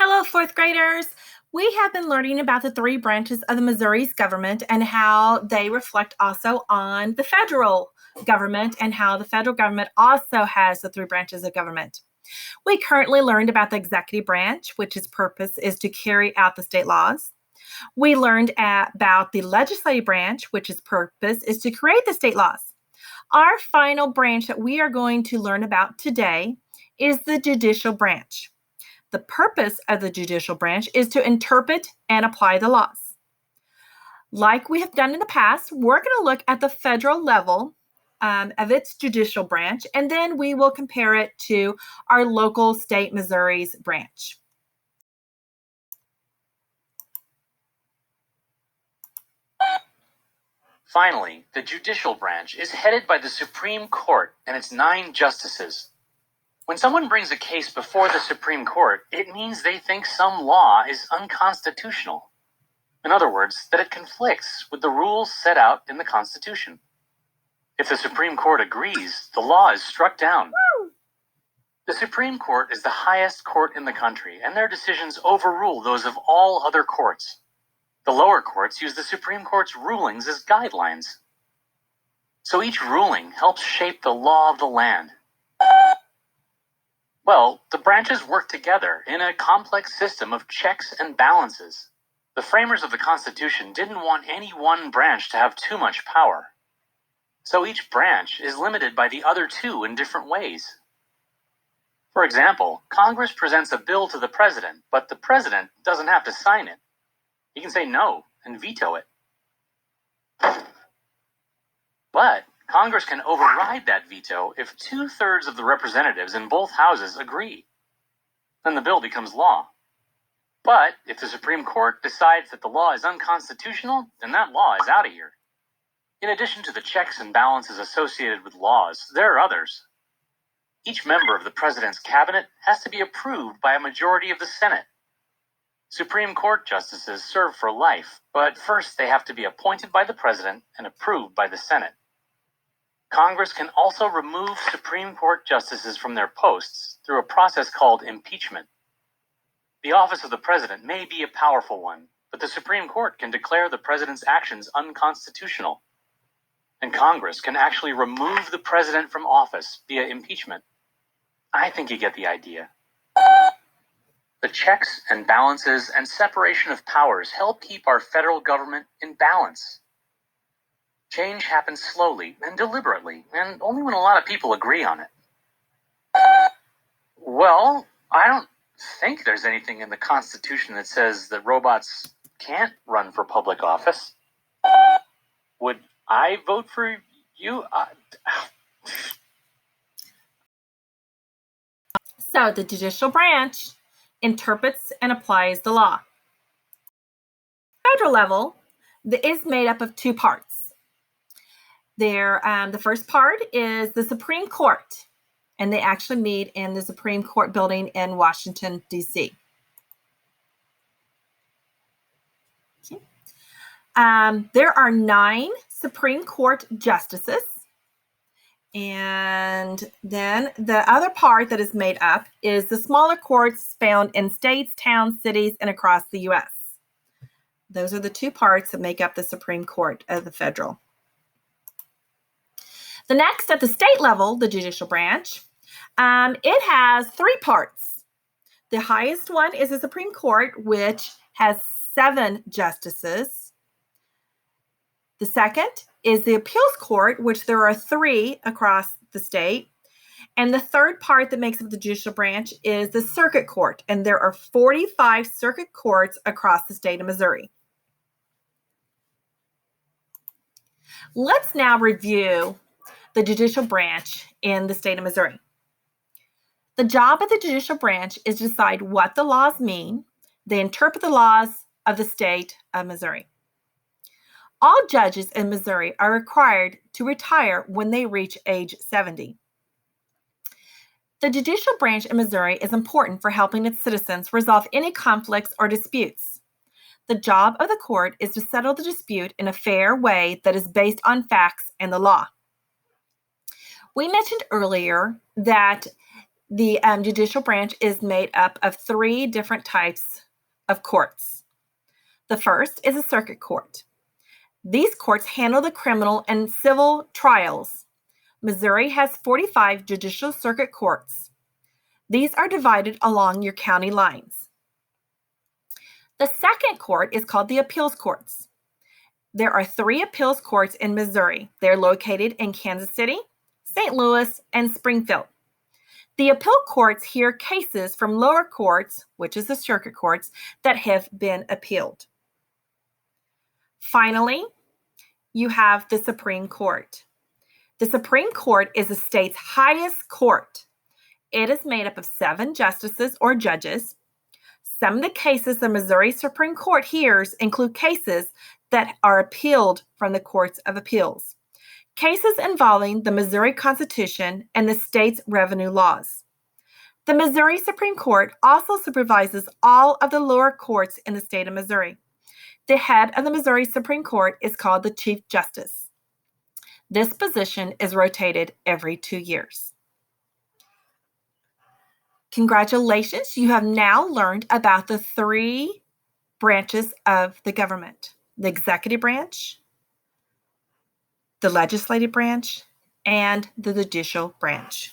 Hello, fourth graders. We have been learning about the three branches of the Missouri's government and how they reflect also on the federal government and how the federal government also has the three branches of government. We currently learned about the executive branch, which its purpose is to carry out the state laws. We learned about the legislative branch, which its purpose is to create the state laws. Our final branch that we are going to learn about today is the judicial branch. The purpose of the judicial branch is to interpret and apply the laws. Like we have done in the past, we're going to look at the federal level of its judicial branch, and then we will compare it to our local state Missouri's branch. Finally, the judicial branch is headed by the Supreme Court and its 9 justices. When someone brings a case before the Supreme Court, it means they think some law is unconstitutional. In other words, that it conflicts with the rules set out in the Constitution. If the Supreme Court agrees, the law is struck down. The Supreme Court is the highest court in the country, and their decisions overrule those of all other courts. The lower courts use the Supreme Court's rulings as guidelines. So each ruling helps shape the law of the land. Well, the branches work together in a complex system of checks and balances. The framers of the Constitution didn't want any one branch to have too much power. So each branch is limited by the other 2 in different ways. For example, Congress presents a bill to the president, but the president doesn't have to sign it. He can say no and veto it. But Congress can override that veto if 2/3 of the representatives in both houses agree. Then the bill becomes law. But if the Supreme Court decides that the law is unconstitutional, then that law is out of here. In addition to the checks and balances associated with laws, there are others. Each member of the president's cabinet has to be approved by a majority of the Senate. Supreme Court justices serve for life, but first they have to be appointed by the president and approved by the Senate. Congress can also remove Supreme Court justices from their posts through a process called impeachment. The office of the president may be a powerful one, but the Supreme Court can declare the president's actions unconstitutional. And Congress can actually remove the president from office via impeachment. I think you get the idea. The checks and balances and separation of powers help keep our federal government in balance. Change happens slowly and deliberately, and only when a lot of people agree on it. Well, I don't think there's anything in the Constitution that says that robots can't run for public office. Would I vote for you? So the judicial branch interprets and applies the law. Federal level is made up of 2 parts. The first part is the Supreme Court, and they actually meet in the Supreme Court building in Washington, D.C. Okay. There are 9 Supreme Court justices, and then the other part that is made up is the smaller courts found in states, towns, cities, and across the U.S. Those are the 2 parts that make up the Supreme Court of the federal. The next, at the state level, the judicial branch, it has 3 parts. The highest one is the Supreme Court, which has 7 justices. The second is the appeals court, which there are 3 across the state. And the third part that makes up the judicial branch is the circuit court, and there are 45 circuit courts across the state of Missouri. Let's now review the judicial branch in the state of Missouri. The job of the judicial branch is to decide what the laws mean. They interpret the laws of the state of Missouri. All judges in Missouri are required to retire when they reach age 70. The judicial branch in Missouri is important for helping its citizens resolve any conflicts or disputes. The job of the court is to settle the dispute in a fair way that is based on facts and the law. We mentioned earlier that The judicial branch is made up of 3 different types of courts. The first is a circuit court. These courts handle the criminal and civil trials. Missouri has 45 judicial circuit courts. These are divided along your county lines. The second court is called the appeals courts. There are 3 appeals courts in Missouri. They're located in Kansas City, St. Louis, and Springfield. The appeal courts hear cases from lower courts, which is the circuit courts, that have been appealed. Finally, you have the Supreme Court. The Supreme Court is the state's highest court. It is made up of 7 justices or judges. Some of the cases the Missouri Supreme Court hears include cases that are appealed from the courts of appeals. Cases involving the Missouri Constitution and the state's revenue laws. The Missouri Supreme Court also supervises all of the lower courts in the state of Missouri. The head of the Missouri Supreme Court is called the Chief Justice. This position is rotated every 2 years. Congratulations, you have now learned about the 3 branches of the government: the executive branch, the legislative branch, and the judicial branch.